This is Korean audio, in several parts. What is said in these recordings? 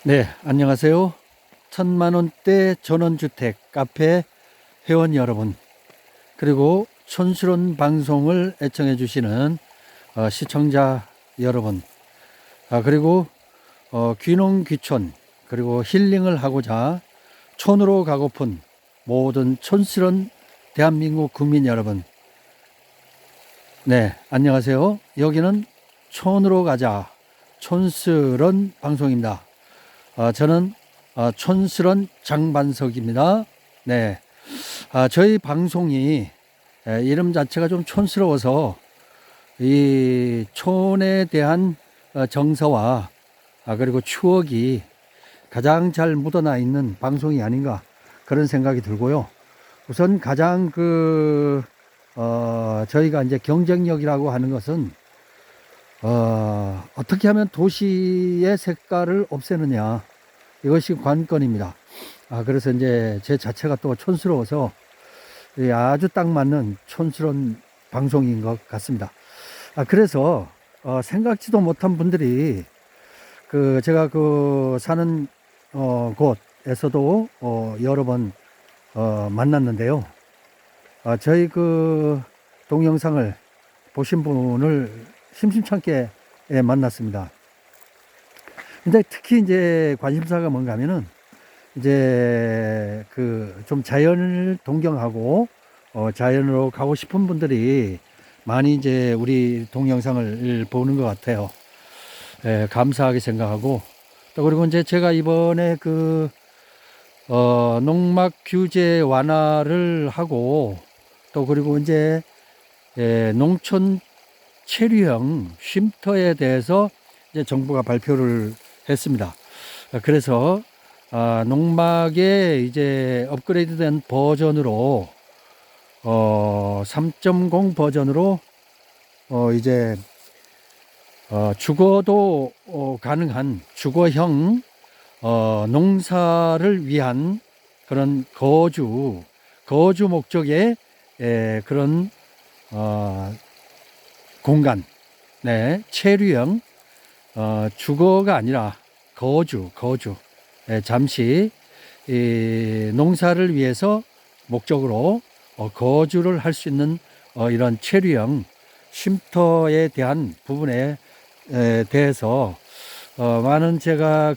네, 안녕하세요. 1000만원대 전원주택 카페 회원 여러분, 그리고 촌스러운 방송을 애청해 주시는 시청자 여러분, 그리고 귀농 귀촌, 그리고 힐링을 하고자 촌으로 가고픈 모든 촌스러운 대한민국 국민 여러분, 네, 안녕하세요. 여기는 촌으로 가자 촌스러운 방송입니다. 저는 촌스런 장반석입니다. 네, 저희 방송이 이름 자체가 좀 촌스러워서 이 촌에 대한 정서와 그리고 추억이 가장 잘 묻어나 있는 방송이 아닌가 그런 생각이 들고요. 우선 가장 저희가 이제 경쟁력이라고 하는 것은 어떻게 하면 도시의 색깔을 없애느냐, 이것이 관건입니다. 그래서 이제 제 자체가 또 촌스러워서 아주 딱 맞는 촌스러운 방송인 것 같습니다. 그래서 생각지도 못한 분들이 제가 사는 곳에서도 여러 번 만났는데요. 저희 동영상을 보신 분을 심심찮게 만났습니다. 근데 특히 이제 관심사가 뭔가 하면은 이제 좀 자연을 동경하고 자연으로 가고 싶은 분들이 많이 이제 우리 동영상을 보는 것 같아요. 감사하게 생각하고, 또 그리고 이제 제가 이번에 농막 규제 완화를 하고, 또 그리고 이제 농촌 체류형 쉼터에 대해서 이제 정부가 발표를 했습니다. 그래서 농막에 이제 업그레이드된 버전으로 3.0 버전으로 이제 주거도 가능한 주거형 농사를 위한 그런 거주 목적의 그런 공간, 네, 체류형 주거가 아니라 거주, 잠시 농사를 위해서 목적으로 거주를 할 수 있는 이런 체류형 쉼터에 대한 부분에 대해서 많은 제가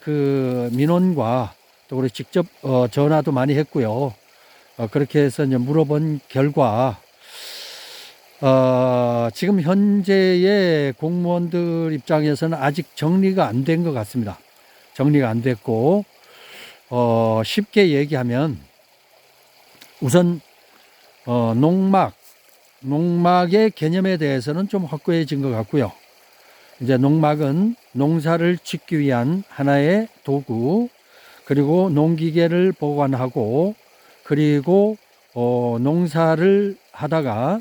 민원과 또 그리고 직접 전화도 많이 했고요. 그렇게 해서 이제 물어본 결과 지금 현재의 공무원들 입장에서는 아직 정리가 안 된 것 같습니다. 정리가 안 됐고, 쉽게 얘기하면 우선 농막의 개념에 대해서는 좀 확고해진 것 같고요. 이제 농막은 농사를 짓기 위한 하나의 도구, 그리고 농기계를 보관하고, 그리고 농사를 하다가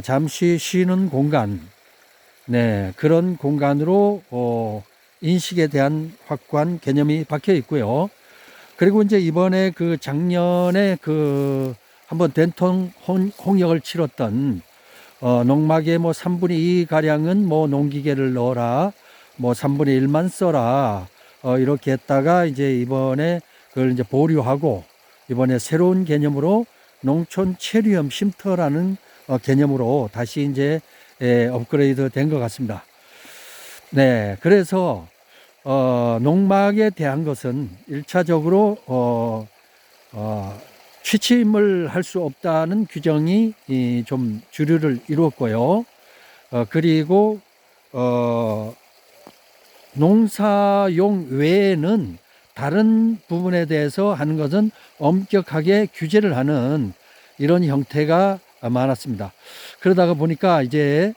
잠시 쉬는 공간, 네, 그런 공간으로 인식에 대한 확고한 개념이 박혀 있고요. 그리고 이제 이번에 작년에 한번 된통 홍역을 치렀던 농막의 뭐 3분의 2 가량은 뭐 농기계를 넣어라, 뭐 3분의 1만 써라, 이렇게 했다가 이제 이번에 그걸 이제 보류하고, 이번에 새로운 개념으로 농촌 체류형 쉼터라는 개념으로 다시 이제 업그레이드 된 것 같습니다. 네, 그래서 농막에 대한 것은 1차적으로 취침을 할 수 없다는 규정이 좀 주류를 이루었고요. 그리고 농사용 외에는 다른 부분에 대해서 하는 것은 엄격하게 규제를 하는 이런 형태가 많았습니다. 그러다가 보니까 이제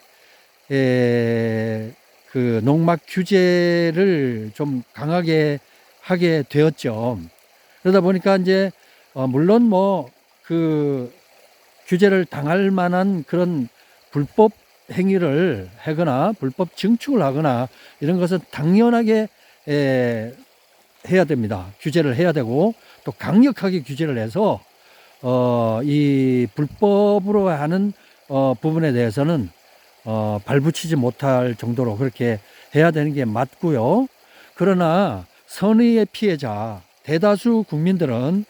농막 규제를 좀 강하게 하게 되었죠. 그러다 보니까 이제 물론 뭐 규제를 당할 만한 그런 불법 행위를 하거나 불법 증축을 하거나 이런 것은 당연하게 해야 됩니다. 규제를 해야 되고, 또 강력하게 규제를 해서 이 불법으로 하는 부분에 대해서는 발붙이지 못할 정도로 그렇게 해야 되는 게 맞고요. 그러나 선의의 피해자, 대다수 국민들은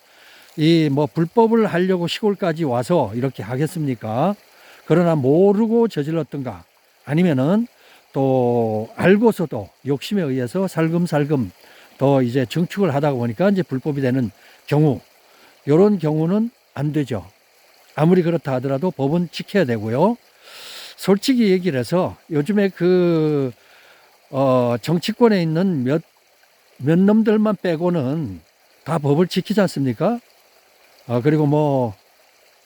이 뭐 불법을 하려고 시골까지 와서 이렇게 하겠습니까? 그러나 모르고 저질렀던가, 아니면은 또 알고서도 욕심에 의해서 살금살금 더 이제 증축을 하다 보니까 이제 불법이 되는 경우, 이런 경우는 안 되죠. 아무리 그렇다 하더라도 법은 지켜야 되고요. 솔직히 얘기를 해서 요즘에 정치권에 있는 몇 놈들만 빼고는 다 법을 지키지 않습니까? 그리고 뭐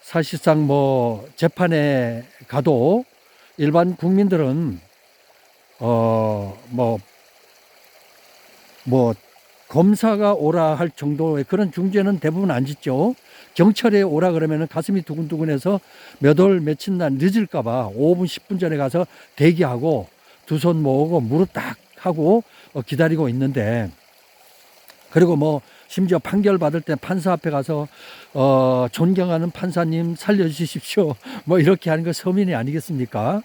사실상 뭐 재판에 가도 일반 국민들은 뭐 검사가 오라 할 정도의 그런 중죄는 대부분 안 짓죠. 경찰에 오라 그러면은 가슴이 두근두근해서 몇 월 며칠 날 늦을까봐 5분 10분 전에 가서 대기하고 두 손 모으고 무릎 딱 하고 기다리고 있는데, 그리고 뭐 심지어 판결 받을 때 판사 앞에 가서 존경하는 판사님 살려주십시오 뭐 이렇게 하는 거 서민이 아니겠습니까?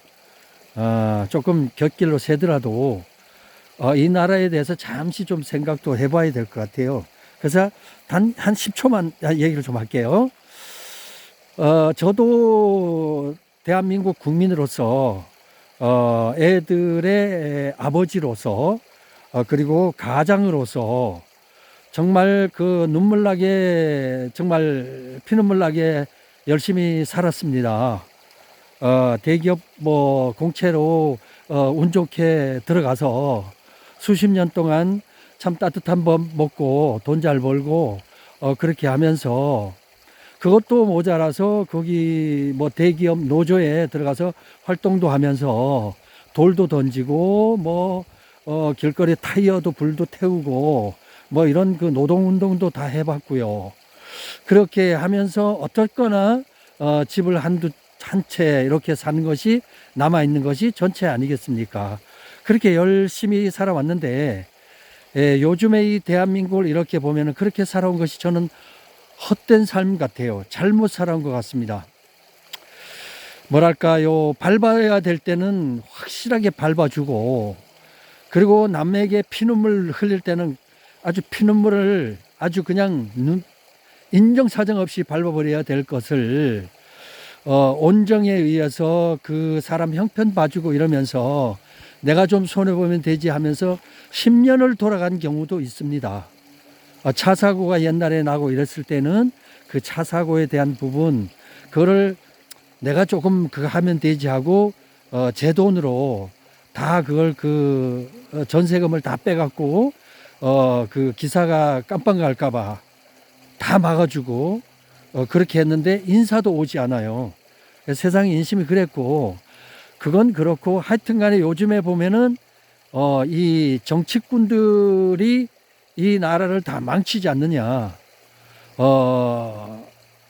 조금 곁길로 새더라도 이 나라에 대해서 잠시 좀 생각도 해봐야 될 것 같아요. 그래서 단 한 10초만 얘기를 좀 할게요. 저도 대한민국 국민으로서 애들의 아버지로서 그리고 가장으로서 정말 그 눈물나게, 정말 피눈물나게 열심히 살았습니다. 대기업 뭐 공채로 운 좋게 들어가서 수십 년 동안 참 따뜻한 밥 먹고 돈 잘 벌고 그렇게 하면서, 그것도 모자라서 거기 뭐 대기업 노조에 들어가서 활동도 하면서 돌도 던지고 뭐 길거리 타이어도 불도 태우고 뭐 이런 그 노동운동도 다 해봤고요. 그렇게 하면서 어떻거나 집을 한 채 이렇게 사는 것이, 남아있는 것이 전체 아니겠습니까? 그렇게 열심히 살아왔는데, 요즘에 이 대한민국을 이렇게 보면은 그렇게 살아온 것이 저는 헛된 삶 같아요. 잘못 살아온 것 같습니다. 뭐랄까요, 밟아야 될 때는 확실하게 밟아주고, 그리고 남에게 피눈물 흘릴 때는 아주 피눈물을 아주 그냥 인정사정 없이 밟아버려야 될 것을 온정에 의해서 그 사람 형편 봐주고 이러면서 내가 좀 손해보면 되지 하면서 10년을 돌아간 경우도 있습니다. 차 사고가 옛날에 나고 이랬을 때는 그 차 사고에 대한 부분, 그거를 내가 조금 그거 하면 되지 하고 제 돈으로 다 그걸 전세금을 다 빼갖고 그 기사가 깜빵 갈까봐 다 막아주고 그렇게 했는데 인사도 오지 않아요. 세상 인심이 그랬고, 그건 그렇고, 하여튼 간에 요즘에 보면은 이 정치꾼들이 이 나라를 다 망치지 않느냐.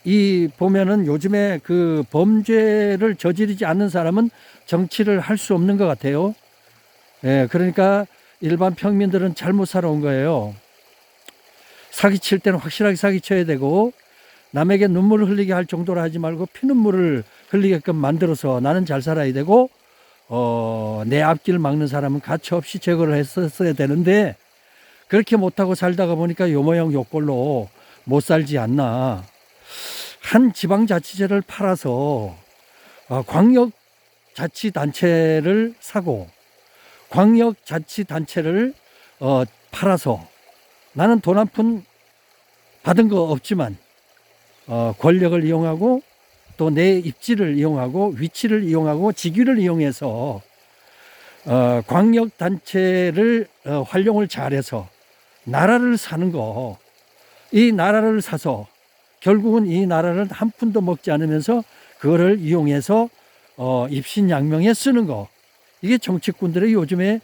이 보면은 요즘에 그 범죄를 저지르지 않는 사람은 정치를 할 수 없는 것 같아요. 예, 그러니까 일반 평민들은 잘못 살아온 거예요. 사기칠 때는 확실하게 사기쳐야 되고, 남에게 눈물을 흘리게 할 정도로 하지 말고 피눈물을 흘리게끔 만들어서 나는 잘 살아야 되고, 내 앞길 막는 사람은 가차없이 제거를 했었어야 되는데, 그렇게 못하고 살다가 보니까 요 모양 요 꼴로 못 살지 않나. 한 지방자치제를 팔아서 광역자치단체를 사고, 광역자치단체를 팔아서 나는 돈 한 푼 받은 거 없지만 권력을 이용하고 또 내 입지를 이용하고 위치를 이용하고 직위를 이용해서 광역단체를 활용을 잘해서 나라를 사는 거, 이 나라를 사서 결국은 이 나라를 한 푼도 먹지 않으면서 그거를 이용해서 입신양명에 쓰는 거, 이게 정치꾼들의 요즘에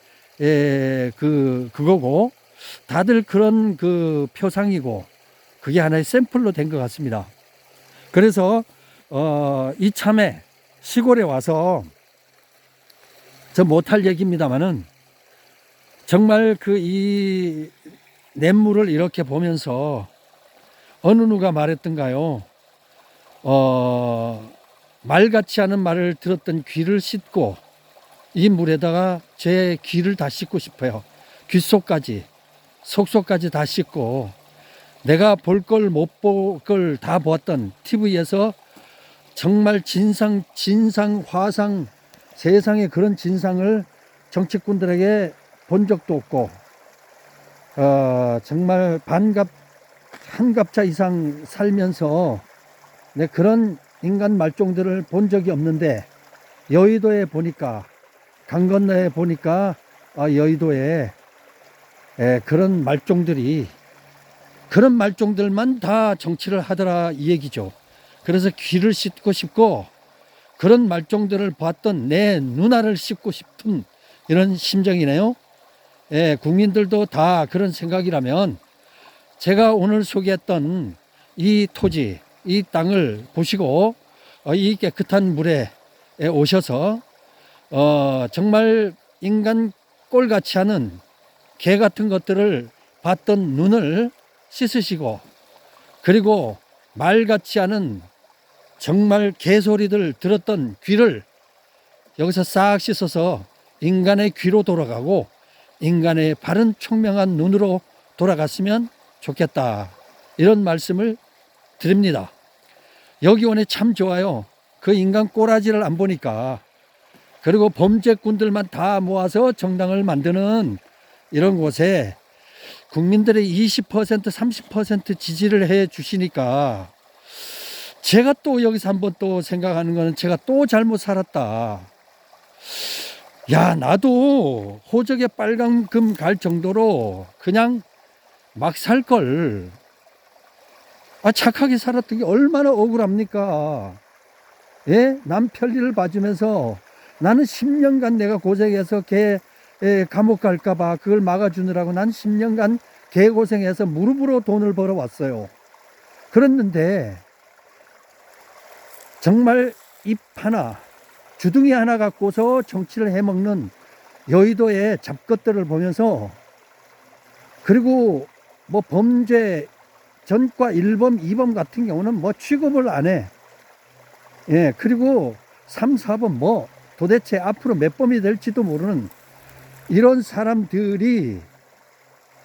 그거고, 다들 그런 그 표상이고 그게 하나의 샘플로 된 것 같습니다. 그래서 이참에 시골에 와서, 저 못할 얘기입니다만은 정말 이 냇물을 이렇게 보면서 어느 누가 말했던가요? 말 같지 않은 말을 들었던 귀를 씻고 이 물에다가 제 귀를 다 씻고 싶어요. 귓속까지. 속속까지 다 씻고 내가 볼 걸 못 볼 걸 다 보았던 TV에서 정말 진상 화상 세상에 그런 진상을 정치꾼들에게 본 적도 없고 정말 한 갑자 이상 살면서 내 그런 인간 말종들을 본 적이 없는데 여의도에 보니까 강 건너에 보니까 여의도에 그런 말종들만 다 정치를 하더라 이 얘기죠. 그래서 귀를 씻고 싶고 그런 말종들을 봤던 내 누나를 씻고 싶은 이런 심정이네요. 국민들도 다 그런 생각이라면 제가 오늘 소개했던 이 토지, 이 땅을 보시고 이 깨끗한 물에 오셔서 정말 인간 꼴같이 하는 개 같은 것들을 봤던 눈을 씻으시고 그리고 말같이 하는 정말 개소리들 들었던 귀를 여기서 싹 씻어서 인간의 귀로 돌아가고 인간의 바른 총명한 눈으로 돌아갔으면 좋겠다. 이런 말씀을 드립니다. 여기 오니 참 좋아요. 그 인간 꼬라지를 안 보니까. 그리고 범죄꾼들만 다 모아서 정당을 만드는 이런 곳에 국민들의 20% 30% 지지를 해 주시니까 제가 또 여기서 한번 또 생각하는 거는 제가 또 잘못 살았다. 야, 나도 호적에 빨간금 갈 정도로 그냥 막 살 걸. 착하게 살았던 게 얼마나 억울합니까? 예? 남 편리를 봐주면서 나는 10년간 내가 고생해서 걔 감옥 갈까봐 그걸 막아주느라고 난 10년간 개고생해서 무릎으로 돈을 벌어왔어요. 그랬는데 정말 입 하나, 주둥이 하나 갖고서 정치를 해먹는 여의도의 잡것들을 보면서 그리고 뭐 범죄 전과 1범, 2범 같은 경우는 뭐 취급을 안 해. 예, 그리고 3, 4범 뭐 도대체 앞으로 몇 범이 될지도 모르는 이런 사람들이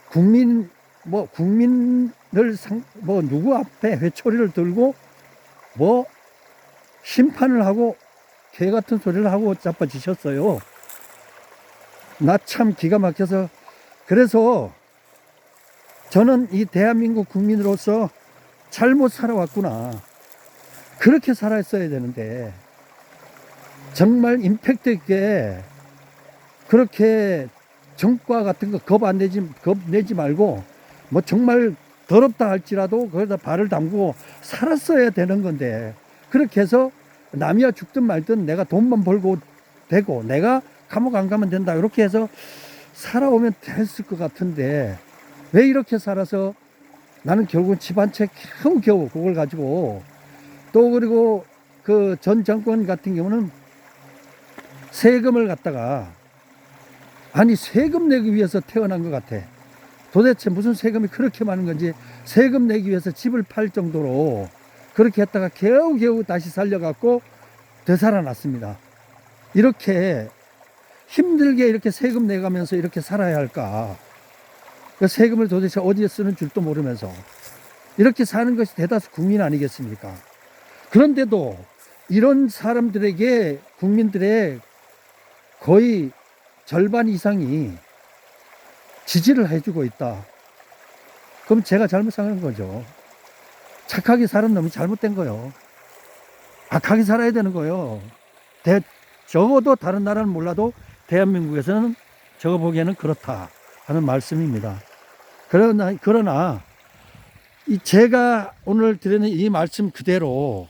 국민을 누구 앞에 회초리를 들고 뭐 심판을 하고 개 같은 소리를 하고 자빠지셨어요. 나 참 기가 막혀서 그래서 저는 이 대한민국 국민으로서 잘못 살아왔구나. 그렇게 살았어야 되는데 정말 임팩트 있게 그렇게 정과 같은 거 겁 내지 말고 뭐 정말 더럽다 할지라도 거기다 발을 담그고 살았어야 되는 건데 그렇게 해서 남이야 죽든 말든 내가 돈만 벌고 되고 내가 감옥 안 가면 된다 이렇게 해서 살아오면 됐을 것 같은데 왜 이렇게 살아서 나는 결국 집 한 채 겨우겨우 그걸 가지고 또 그리고 그 전 정권 같은 경우는 세금을 갖다가 아니 세금 내기 위해서 태어난 것 같아. 도대체 무슨 세금이 그렇게 많은 건지 세금 내기 위해서 집을 팔 정도로 그렇게 했다가 겨우겨우 다시 살려갖고 되살아났습니다. 이렇게 힘들게 이렇게 세금 내가면서 이렇게 살아야 할까? 그 세금을 도대체 어디에 쓰는 줄도 모르면서 이렇게 사는 것이 대다수 국민 아니겠습니까? 그런데도 이런 사람들에게 국민들의 거의 절반 이상이 지지를 해주고 있다. 그럼 제가 잘못 사는 거죠. 착하게 사는 놈이 잘못된 거요. 악하게 살아야 되는 거요. 적어도 다른 나라는 몰라도 대한민국에서는 저거 보기에는 그렇다 하는 말씀입니다. 그러나 제가 오늘 드리는 이 말씀 그대로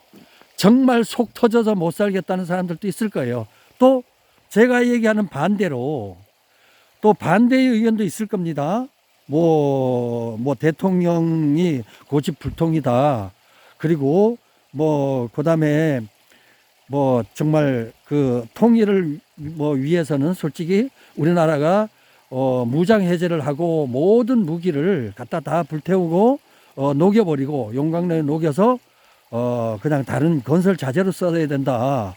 정말 속 터져서 못 살겠다는 사람들도 있을 거예요. 또 제가 얘기하는 반대로 또 반대의 의견도 있을 겁니다. 뭐 대통령이 고집불통이다. 그리고 그다음에 정말 그 통일을 위해서는 솔직히 우리나라가 무장 해제를 하고 모든 무기를 갖다 다 불태우고 녹여버리고 용광로에 녹여서 그냥 다른 건설 자재로 써야 된다.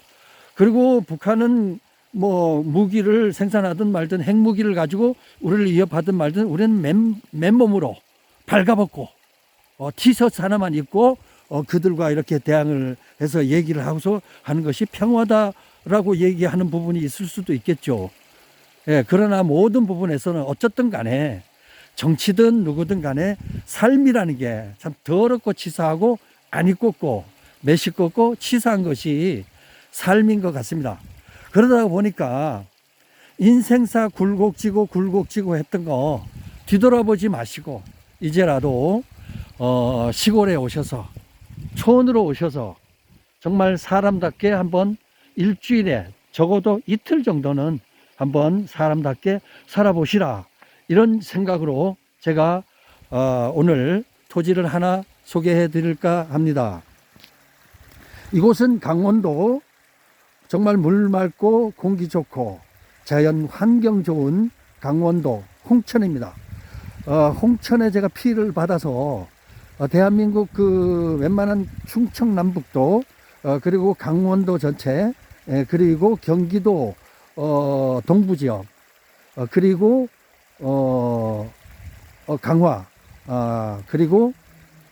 그리고 북한은 뭐 무기를 생산하든 말든 핵무기를 가지고 우리를 위협하든 말든 우리는 맨몸으로 발가벗고 티셔츠 하나만 입고 그들과 이렇게 대항을 해서 얘기를 하고서 하는 것이 평화다라고 얘기하는 부분이 있을 수도 있겠죠. 예, 그러나 모든 부분에서는 어쨌든 간에 정치든 누구든 간에 삶이라는 게 참 더럽고 치사하고 안 이뻤고 매식겁고 치사한 것이 삶인 것 같습니다. 그러다 보니까 인생사 굴곡지고 했던 거 뒤돌아보지 마시고 이제라도 시골에 오셔서 촌으로 오셔서 정말 사람답게 한번 일주일에 적어도 이틀 정도는 한번 사람답게 살아보시라, 이런 생각으로 제가 오늘 토지를 하나 소개해 드릴까 합니다. 이곳은 강원도 정말 물 맑고 공기 좋고 자연 환경 좋은 강원도 홍천입니다. 홍천에 제가 피를 받아서 대한민국 그 웬만한 충청남북도 그리고 강원도 전체 그리고 경기도 동부지역 그리고 강화 그리고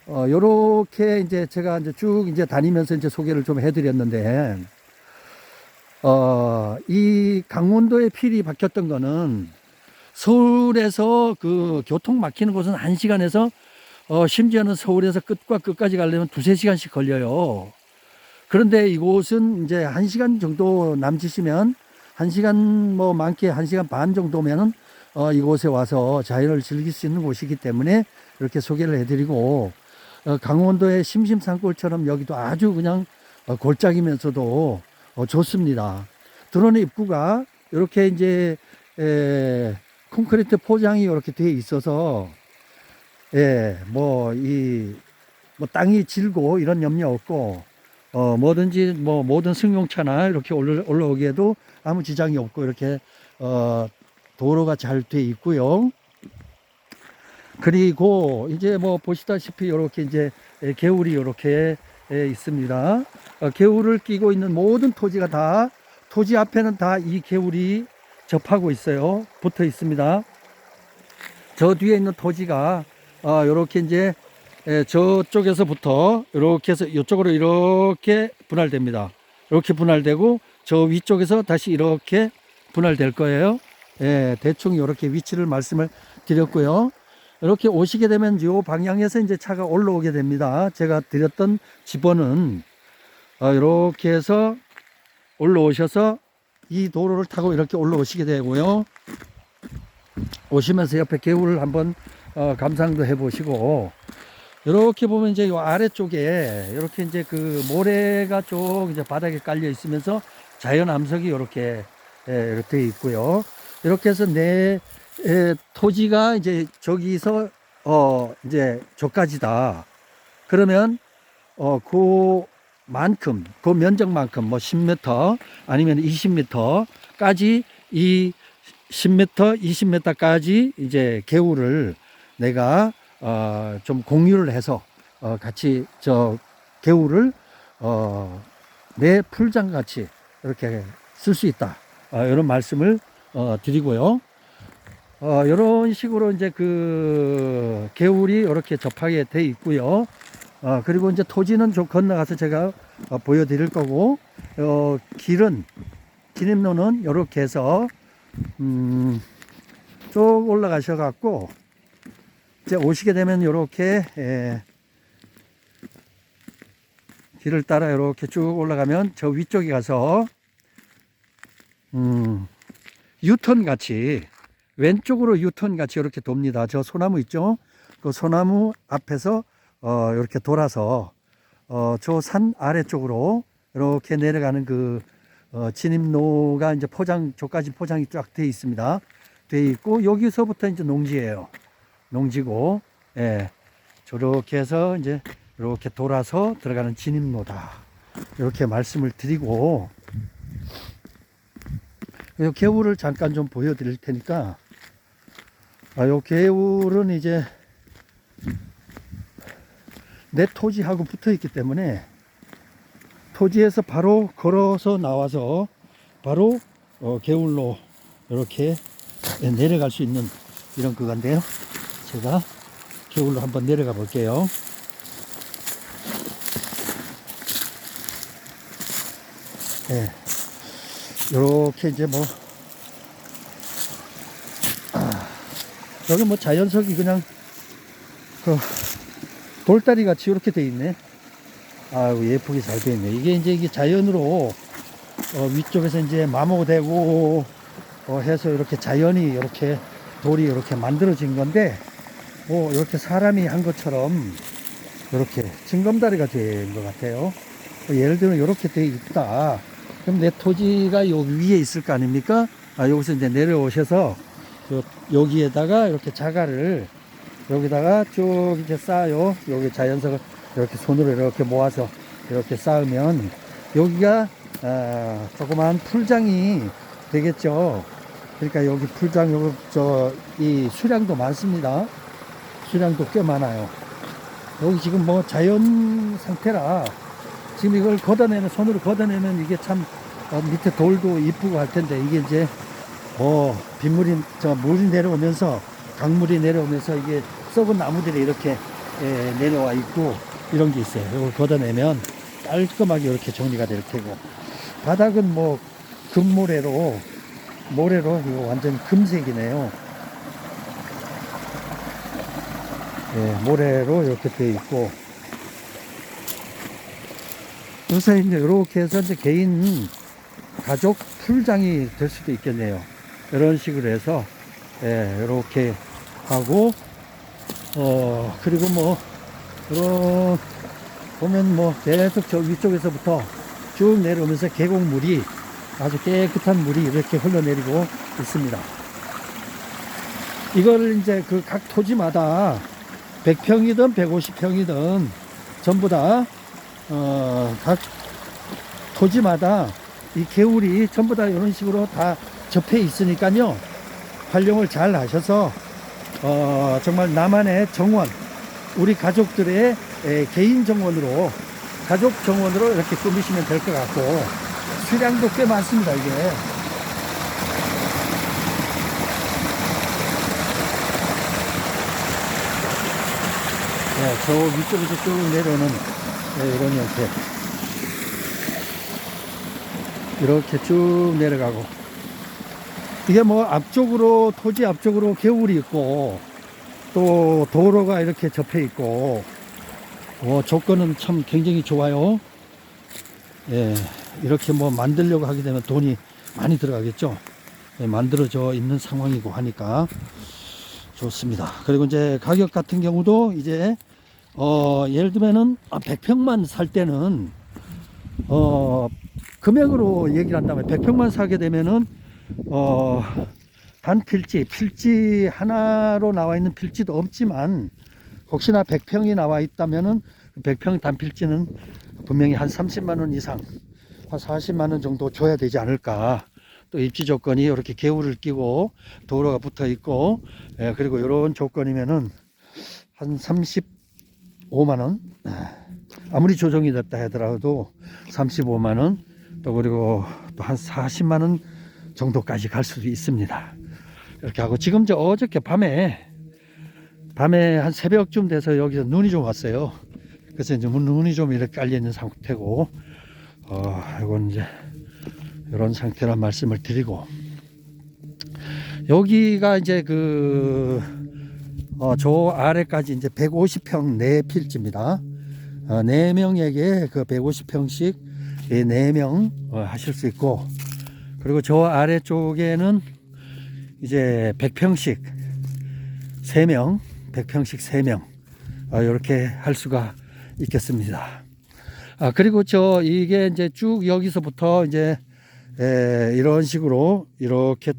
요렇게 이제 제가 이제 쭉 이제 다니면서 이제 소개를 좀 해드렸는데 이 강원도에 필이 박혔던 거는 서울에서 그 교통 막히는 곳은 1시간에서 심지어는 서울에서 끝과 끝까지 가려면 2~3시간씩 걸려요. 그런데 이곳은 이제 1시간 정도 남짓이면 1시간 뭐 많게 1시간 반 정도면은 이곳에 와서 자연을 즐길 수 있는 곳이기 때문에 이렇게 소개를 해드리고 강원도의 심심산골처럼 여기도 아주 그냥 골짜기면서도 좋습니다. 들어오는 입구가 이렇게 이제 콘크리트 포장이 이렇게 되어 있어서 뭐 땅이 질고 이런 염려 없고 뭐든지 뭐 모든 승용차나 이렇게 올라오기에도 아무 지장이 없고 이렇게 도로가 잘 돼 있고요. 그리고 이제 뭐 보시다시피 이렇게 이제 개울이 이렇게 있습니다. 개울을 끼고 있는 모든 토지가 다 토지 앞에는 다 이 개울이 접하고 있어요. 붙어 있습니다. 저 뒤에 있는 토지가 이렇게 이제 저쪽에서부터 이렇게 해서 이쪽으로 이렇게 분할됩니다. 이렇게 분할되고 저 위쪽에서 다시 이렇게 분할될 거예요. 대충 이렇게 위치를 말씀을 드렸고요. 이렇게 오시게 되면 이 방향에서 이제 차가 올라오게 됩니다. 제가 드렸던 집원은 이렇게 해서 올라오셔서 이 도로를 타고 이렇게 올라오시게 되고요. 오시면서 옆에 개울을 한번 감상도 해 보시고, 이렇게 보면 이제 이 아래쪽에 이렇게 이제 그 모래가 쭉 이제 바닥에 깔려 있으면서 자연 암석이 이렇게 되어 있고요. 이렇게 해서 내 토지가 이제 저기서 이제 저까지다. 그러면 그만큼 그 면적만큼 뭐 10m 아니면 20m까지 이 10m, 20m까지 이제 개울을 내가 좀 공유를 해서 같이 저 개울을 내 풀장 같이 이렇게 쓸 수 있다. 이런 말씀을 드리고요. 이런 식으로 이제 그 개울이 이렇게 접하게 돼 있고요. 그리고 이제 토지는 좀 건너가서 제가 보여드릴 거고, 길은 진입로는 이렇게 해서 쭉 올라가셔 갖고 이제 오시게 되면 이렇게 길을 따라 이렇게 쭉 올라가면 저 위쪽에 가서 유턴 같이 왼쪽으로 유턴 같이 이렇게 돕니다. 저 소나무 있죠? 그 소나무 앞에서 이렇게 돌아서 저 산 아래쪽으로 이렇게 내려가는 그 진입로가 이제 저까지 포장이 쫙 되어 있습니다. 되어 있고 여기서부터 이제 농지예요. 농지고, 저렇게 해서 이제 이렇게 돌아서 들어가는 진입로다. 이렇게 말씀을 드리고, 이 개울을 잠깐 좀 보여드릴 테니까, 이 개울은 이제 내 토지하고 붙어 있기 때문에 토지에서 바로 걸어서 나와서 바로 개울로 이렇게 내려갈 수 있는 이런 그건데요. 제가 개울로 한번 내려가 볼게요. 네. 이렇게 이제 뭐, 여기 뭐 자연석이 그냥 그 돌다리 같이 이렇게 돼 있네. 아유, 예쁘게 잘 돼 있네. 이게 자연으로 위쪽에서 이제 마모되고 해서 이렇게 자연이 이렇게 돌이 이렇게 만들어진 건데, 뭐 이렇게 사람이 한 것처럼 이렇게 징검다리가 된 것 같아요. 예를 들면 이렇게 돼 있다. 그럼 내 토지가 여기 위에 있을 거 아닙니까? 여기서 이제 내려오셔서 여기에다가 이렇게 자갈을 여기다가 쭉 이제 쌓아요. 여기 자연석을 이렇게 손으로 이렇게 모아서 이렇게 쌓으면 여기가 조그만 풀장이 되겠죠. 그러니까 여기 풀장, 이 수량도 많습니다. 수량도 꽤 많아요. 여기 지금 뭐 자연 상태라 지금 이걸 걷어내면, 손으로 걷어내면 이게 참 밑에 돌도 이쁘고 할 텐데, 이게 이제 빗물이, 물이 내려오면서, 강물이 내려오면서 이게 썩은 나무들이 이렇게 내려와 있고 이런 게 있어요. 이걸 걷어내면 깔끔하게 이렇게 정리가 될 테고, 바닥은 뭐 금모래로, 이거 완전 금색이네요. 모래로 이렇게 되어 있고, 요새 이제 이렇게 해서 이제 개인 가족 풀장이 될 수도 있겠네요. 이런 식으로 해서 이렇게 하고, 그리고 뭐 이런 보면 뭐 계속 저 위쪽에서부터 쭉 내려오면서 계곡물이, 아주 깨끗한 물이 이렇게 흘러내리고 있습니다. 이걸 이제 그 각 토지마다 100평이든 150평이든 전부 다 각 토지마다 이 개울이 전부 다 이런 식으로 다 접해 있으니까요, 활용을 잘 하셔서 정말 나만의 정원, 우리 가족들의 개인 정원으로, 가족 정원으로 이렇게 꾸미시면 될 것 같고, 수량도 꽤 많습니다. 이게 저 위쪽에서 쭉 내려오는 이런 형태, 이렇게 쭉 내려가고, 이게 뭐 앞쪽으로, 토지 앞쪽으로 개울이 있고 또 도로가 이렇게 접해 있고, 조건은 참 굉장히 좋아요. 이렇게 뭐 만들려고 하게 되면 돈이 많이 들어가겠죠. 만들어져 있는 상황이고 하니까 좋습니다. 그리고 이제 가격 같은 경우도 이제 예를 들면은 100평만 살 때는 금액으로 얘기를 한다면, 100평만 사게 되면은 단 필지 하나로 나와 있는 필지도 없지만, 혹시나 100평이 나와 있다면은 100평 단필지는 분명히 한 30만 원 이상, 한 40만 원 정도 줘야 되지 않을까. 또 입지 조건이 이렇게 개울을 끼고 도로가 붙어 있고, 그리고 이런 조건이면은 한 35만 원, 아무리 조정이 됐다 하더라도 35만 원, 또 그리고 또 한 40만 원 정도까지 갈 수도 있습니다. 이렇게 하고, 지금 어저께 밤에 한 새벽쯤 돼서 여기서 눈이 좀 왔어요. 그래서 이제 눈이 좀 이렇게 깔려 있는 상태고, 이건 이제 이런 상태란 말씀을 드리고, 여기가 이제 저 아래까지 이제 150평 내 필지입니다. 4명에게 그 150평씩 4명 하실 수 있고, 그리고 저 아래쪽에는 이제 100평씩 3명, 100평씩 3명 이렇게 할 수가 있겠습니다. 그리고 이게 이제 쭉 여기서부터 이제 이런 식으로 이렇게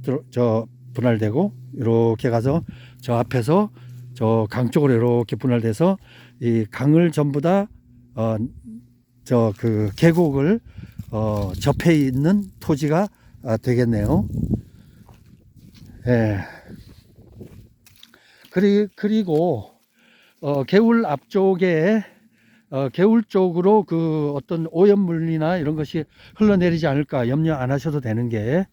분할되고, 이렇게 가서 저 앞에서 저 강 쪽으로 이렇게 분할돼서 이 강을 전부 다 그 계곡을 접해 있는 토지가 되겠네요. 그리고 개울 앞쪽에 개울 쪽으로 그 어떤 오염물이나 이런 것이 흘러내리지 않을까 염려 안 하셔도 되는 게,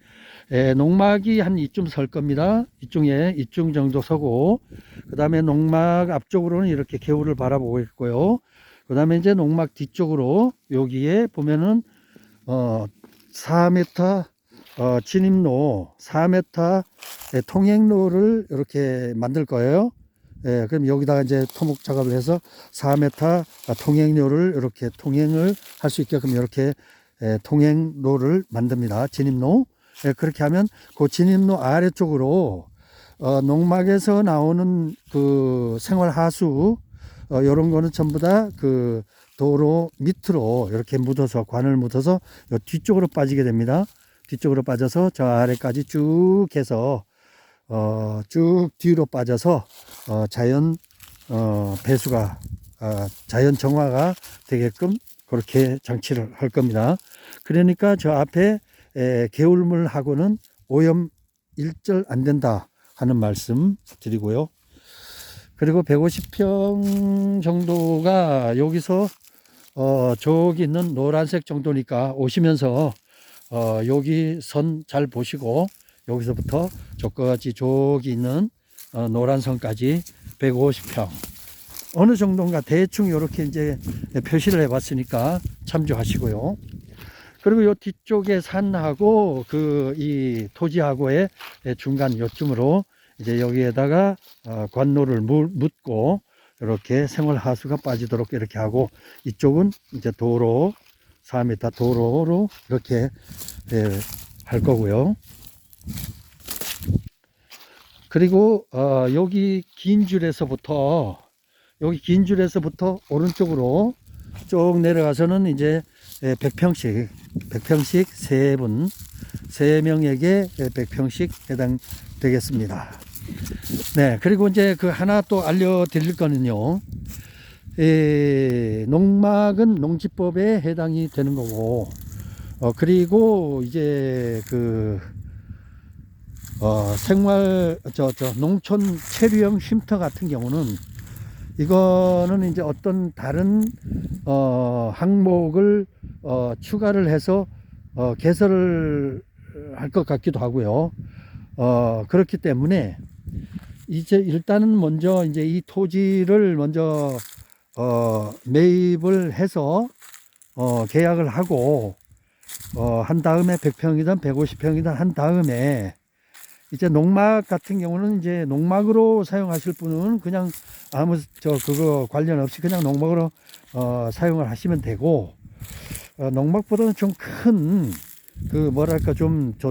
농막이 한 이쯤 설 겁니다. 이쯤 정도 서고, 그 다음에 농막 앞쪽으로는 이렇게 개울을 바라보고 있고요. 그 다음에 이제 농막 뒤쪽으로 여기에 보면은 4m 진입로, 4m 통행로를 이렇게 만들 거예요. 그럼 여기다가 이제 토목 작업을 해서 4m 통행로를 이렇게 통행을 할 수 있게끔 이렇게 통행로를 만듭니다. 진입로. 그렇게 하면 그 진입로 아래쪽으로 농막에서 나오는 그 생활 하수 이런 거는 전부 다 그 도로 밑으로 이렇게 묻어서, 관을 묻어서 뒤쪽으로 빠지게 됩니다. 뒤쪽으로 빠져서 저 아래까지 쭉 해서 쭉 뒤로 빠져서 자연 배수가 자연 정화가 되게끔 그렇게 장치를 할 겁니다. 그러니까 저 앞에 개울물하고는 오염 일절 안 된다 하는 말씀 드리고요. 그리고 150평 정도가 여기서 저기 있는 노란색 정도니까 오시면서 여기 선 잘 보시고 여기서부터 저까지 저기 있는 노란 선까지 150평 어느 정도인가 대충 이렇게 이제 표시를 해봤으니까 참조하시고요. 그리고 요 뒤쪽에 산하고 이 토지하고의 중간 요쯤으로 이제 여기에다가 관로를 묻고 이렇게 생활 하수가 빠지도록 이렇게 하고, 이쪽은 이제 도로 4m 도로로 이렇게 할 거고요. 그리고 여기 긴 줄에서부터 오른쪽으로 쭉 내려가서는 이제 100평씩 세 명에게 100평씩 해당되겠습니다. 네, 그리고 이제 그 하나 또 알려드릴 거는요. 농막은 농지법에 해당이 되는 거고, 그리고 이제 농촌 체류형 쉼터 같은 경우는 이거는 이제 어떤 다른 항목을 추가를 해서 개설을 할 것 같기도 하고요. 그렇기 때문에 이제 일단은 먼저 이제 이 토지를 먼저 매입을 해서 계약을 하고 한 다음에 100평이든 150평이든 한 다음에 이제 농막 같은 경우는 이제 농막으로 사용하실 분은 그냥 아무 그거 관련 없이 그냥 농막으로 사용을 하시면 되고, 농막보다는 좀 큰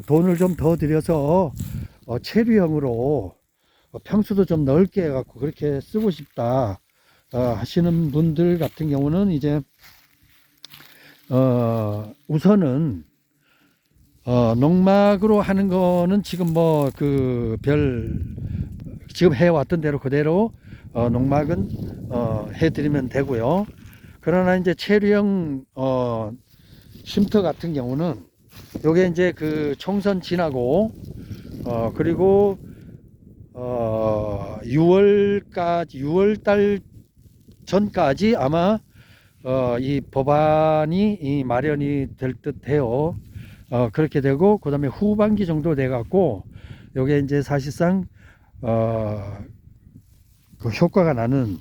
돈을 좀 더 들여서 체류형으로 평수도 좀 넓게 해갖고 그렇게 쓰고 싶다 하시는 분들 같은 경우는 이제 우선은 농막으로 하는 거는 지금 지금 해왔던 대로 그대로 농막은 해드리면 되고요. 그러나 이제 체류형 쉼터 같은 경우는 요게 이제 그 총선 지나고 그리고 6월달 전까지 아마 이 법안이 마련이 될 듯해요. 그렇게 되고 그 다음에 후반기 정도 돼 갖고 요게 이제 사실상 그 효과가 나는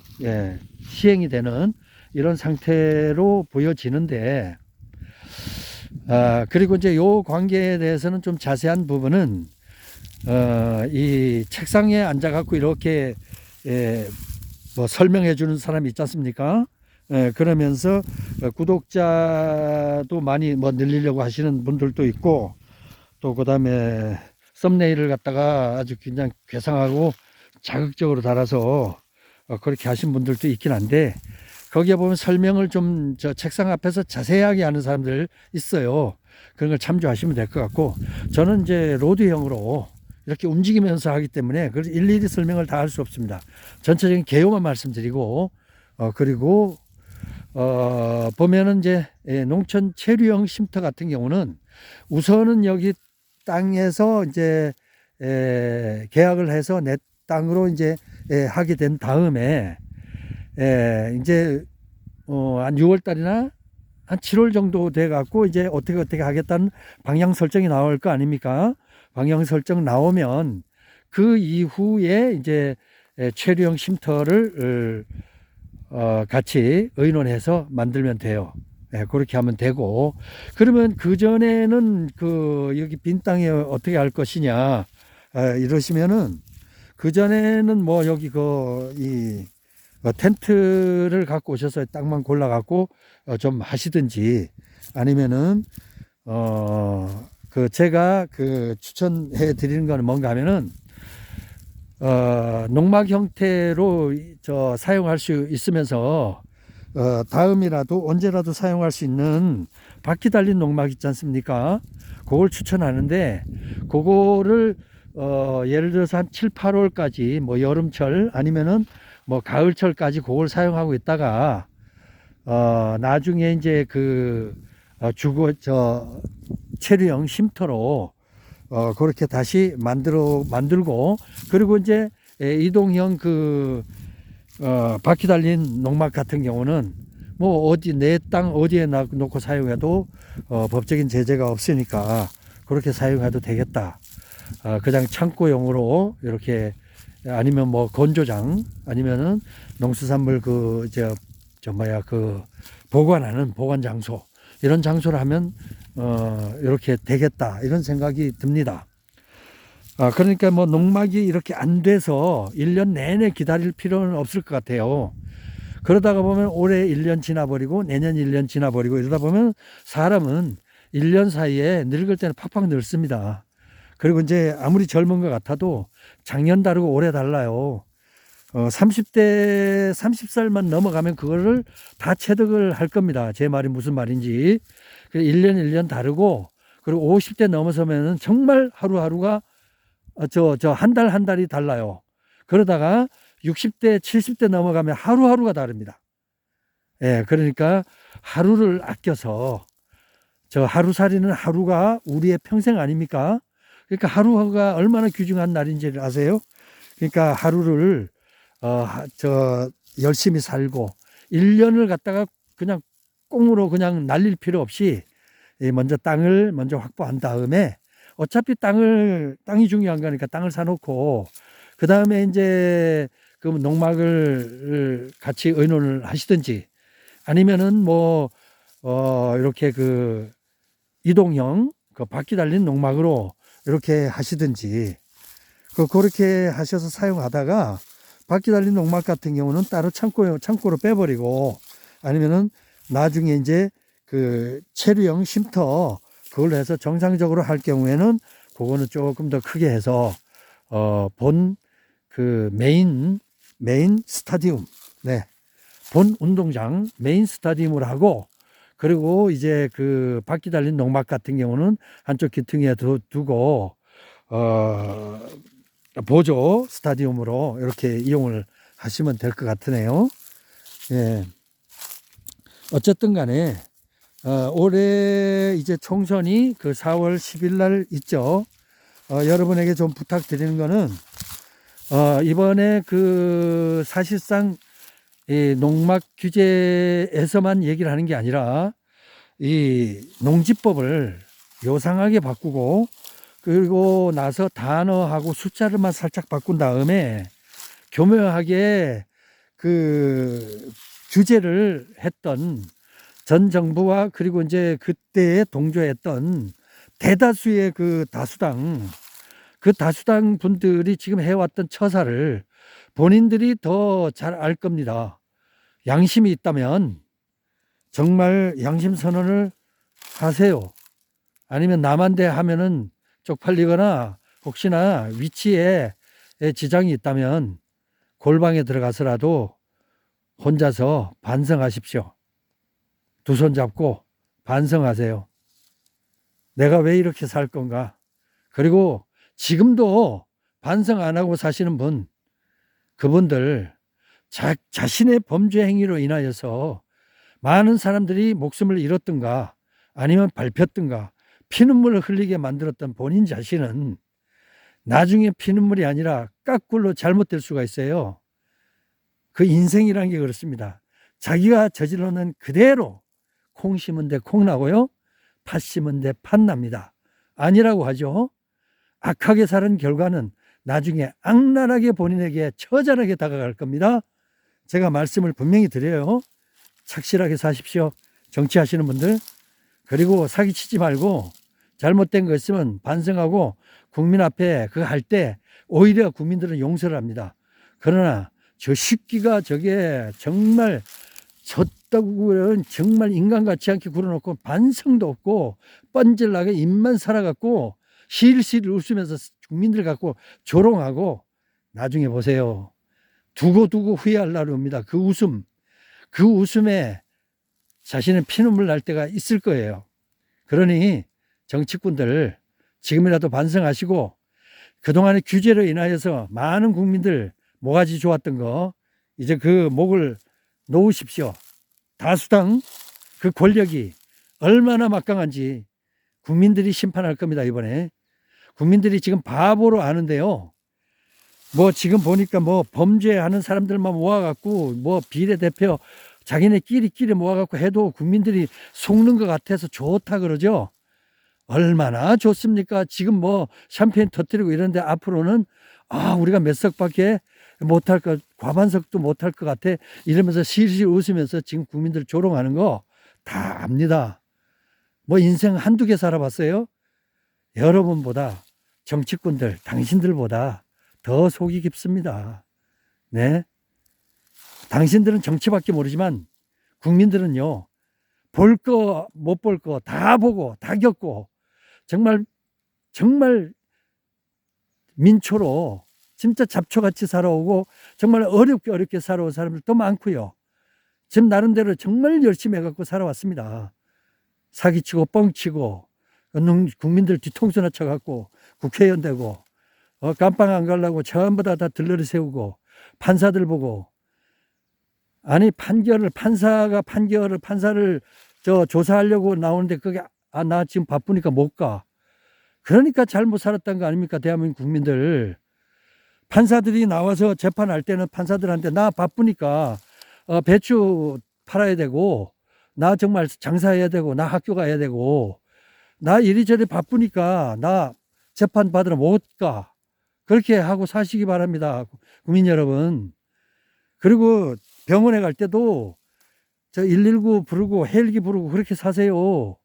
시행이 되는 이런 상태로 보여지는데, 그리고 이제 요 관계에 대해서는 좀 자세한 부분은 이 책상에 앉아 갖고 이렇게 설명해 주는 사람이 있지 않습니까? 그러면서 구독자도 많이 늘리려고 하시는 분들도 있고, 또 그 다음에 썸네일을 갖다가 아주 그냥 괴상하고 자극적으로 달아서 그렇게 하신 분들도 있긴 한데, 거기에 보면 설명을 좀 책상 앞에서 자세하게 하는 사람들 있어요. 그런 걸 참조하시면 될 것 같고, 저는 이제 로드형으로 이렇게 움직이면서 하기 때문에 그래서 일일이 설명을 다 할 수 없습니다. 전체적인 개요만 말씀드리고, 그리고 보면은 이제 농촌 체류형 쉼터 같은 경우는 우선은 여기 땅에서 이제 계약을 해서 내 땅으로 이제 하게 된 다음에 이제 한 6월 달이나 한 7월 정도 돼 갖고 이제 어떻게 하겠다는 방향 설정이 나올 거 아닙니까? 방향 설정 나오면 그 이후에 이제 체류형 쉼터를 같이 의논해서 만들면 돼요. 그렇게 하면 되고, 그러면 그 전에는 그 여기 빈 땅에 어떻게 할 것이냐 이러시면은, 그 전에는 뭐 여기 이 텐트를 갖고 오셔서 땅만 골라 갖고 좀 하시든지, 아니면은 그 제가 그 추천해 드리는 거는 뭔가 하면은 농막 형태로 사용할 수 있으면서 다음이라도 언제라도 사용할 수 있는 바퀴 달린 농막 있지 않습니까? 그걸 추천하는데, 그거를 예를 들어서 한 7, 8월까지 뭐 여름철 아니면은 뭐 가을철까지 그걸 사용하고 있다가 나중에 이제 체류형 쉼터로 그렇게 다시 만들고, 그리고 이제 이동형 바퀴 달린 농막 같은 경우는 뭐 내 땅 어디에 놓고 사용해도 법적인 제재가 없으니까 그렇게 사용해도 되겠다. 그냥 창고용으로 이렇게, 아니면 뭐 건조장, 아니면은 농수산물 보관하는 보관 장소, 이런 장소를 하면 이렇게 되겠다, 이런 생각이 듭니다. 그러니까 뭐 농막이 이렇게 안 돼서 1년 내내 기다릴 필요는 없을 것 같아요. 그러다가 보면 올해 1년 지나버리고 내년 1년 지나버리고 이러다 보면 사람은 1년 사이에 늙을 때는 팍팍 늙습니다. 그리고 이제 아무리 젊은 것 같아도 작년 다르고 올해 달라요. 30살만 넘어가면 그거를 다 체득을 할 겁니다. 제 말이 무슨 말인지. 1년 1년 다르고, 그리고 50대 넘어서면은 정말 하루하루가 한 달 한 달이 달라요. 그러다가 60대 70대 넘어가면 하루하루가 다릅니다. 그러니까 하루를 아껴서, 하루살이는 하루가 우리의 평생 아닙니까? 그러니까 하루가 얼마나 귀중한 날인지를 아세요? 그러니까 하루를 열심히 살고 1년을 갖다가 그냥 꽁으로 그냥 날릴 필요 없이 먼저 땅을 먼저 확보한 다음에, 어차피 땅이 중요한 거니까 땅을 사놓고, 그 다음에 이제 그 농막을 같이 의논을 하시든지, 아니면은 뭐 이렇게 이동형 바퀴 달린 농막으로 이렇게 하시든지, 그렇게 하셔서 사용하다가 바퀴 달린 농막 같은 경우는 따로 창고로 빼버리고, 아니면은 나중에 이제 체류형 쉼터 그걸로 해서 정상적으로 할 경우에는 그거는 조금 더 크게 해서 메인 스타디움, 본 운동장 메인 스타디움을 하고, 그리고 이제 바퀴 달린 농막 같은 경우는 한쪽 기퉁이에 두고 보조 스타디움으로 이렇게 이용을 하시면 될 것 같으네요. 어쨌든 간에 올해 이제 총선이 4월 10일 날 있죠. 여러분에게 좀 부탁드리는 거는, 이번에 사실상 이 농막 규제에서만 얘기를 하는 게 아니라 이 농지법을 요상하게 바꾸고, 그리고 나서 단어하고 숫자를만 살짝 바꾼 다음에 교묘하게 규제를 했던 전 정부와, 그리고 이제 그때에 동조했던 대다수의 다수당 분들이 지금 해왔던 처사를 본인들이 더 잘 알 겁니다. 양심이 있다면 정말 양심 선언을 하세요. 아니면 남한테 하면은 쪽팔리거나 혹시나 위치에 지장이 있다면 골방에 들어가서라도 혼자서 반성하십시오. 두 손 잡고 반성하세요. 내가 왜 이렇게 살 건가? 그리고 지금도 반성 안 하고 사시는 그분들 자신의 범죄 행위로 인하여서 많은 사람들이 목숨을 잃었든가 아니면 밟혔든가 피눈물을 흘리게 만들었던 본인 자신은 나중에 피눈물이 아니라 깎굴로 잘못될 수가 있어요. 그 인생이라는 게 그렇습니다. 자기가 저질러는 그대로 콩 심은 데 콩 나고요, 팥 심은 데 팥 납니다. 아니라고 하죠. 악하게 사는 결과는 나중에 악랄하게 본인에게 처절하게 다가갈 겁니다. 제가 말씀을 분명히 드려요. 착실하게 사십시오. 정치하시는 분들. 그리고 사기치지 말고 잘못된 거 있으면 반성하고 국민 앞에 그거 할 때 오히려 국민들은 용서를 합니다. 그러나 저 식기가 저게 정말 졌다고 정말 인간 같지 않게 굴어놓고 반성도 없고 뻔질나게 입만 살아갖고 실실 웃으면서 국민들 갖고 조롱하고 나중에 보세요. 두고 후회할 날이 옵니다. 그 웃음에 자신의 피눈물 날 때가 있을 거예요. 그러니 정치꾼들 지금이라도 반성하시고 그동안의 규제로 인하여서 많은 국민들 모가지 좋았던 거 이제 그 목을 놓으십시오. 다수당 그 권력이 얼마나 막강한지 국민들이 심판할 겁니다. 이번에 국민들이 지금 바보로 아는데요. 뭐 지금 보니까 뭐 범죄하는 사람들만 모아갖고 뭐 비례대표 자기네끼리 모아갖고 해도 국민들이 속는 것 같아서 좋다 그러죠. 얼마나 좋습니까? 지금 뭐 샴페인 터뜨리고 이런데 앞으로는 우리가 몇 석밖에 못할 것, 과반석도 못할 것 같아 이러면서 실실 웃으면서 지금 국민들 조롱하는 거 다 압니다. 뭐 인생 한두 개 살아봤어요? 여러분보다 정치꾼들 당신들보다 더 속이 깊습니다. 네, 당신들은 정치밖에 모르지만 국민들은요 볼 거 못 볼 거 다 보고 다 겪고 정말 민초로 진짜 잡초같이 살아오고 정말 어렵게 살아온 사람들도 많고요. 지금 나름대로 정말 열심히 해갖고 살아왔습니다. 사기치고 뻥치고 국민들 뒤통수나 쳐갖고 국회의원 되고 깜빵 안 가려고 전부 다 들러리 세우고 판사들 보고 아니 판사를 조사하려고 나오는데 그게 나 지금 바쁘니까 못 가. 그러니까 잘못 살았다는 거 아닙니까? 대한민국 국민들. 판사들이 나와서 재판할 때는 판사들한테 나 바쁘니까 배추 팔아야 되고 나 정말 장사해야 되고 나 학교 가야 되고 나 이리저리 바쁘니까 나 재판 받으러 못 가. 그렇게 하고 사시기 바랍니다. 국민 여러분. 그리고 병원에 갈 때도 저 119 부르고 헬기 부르고 그렇게 사세요.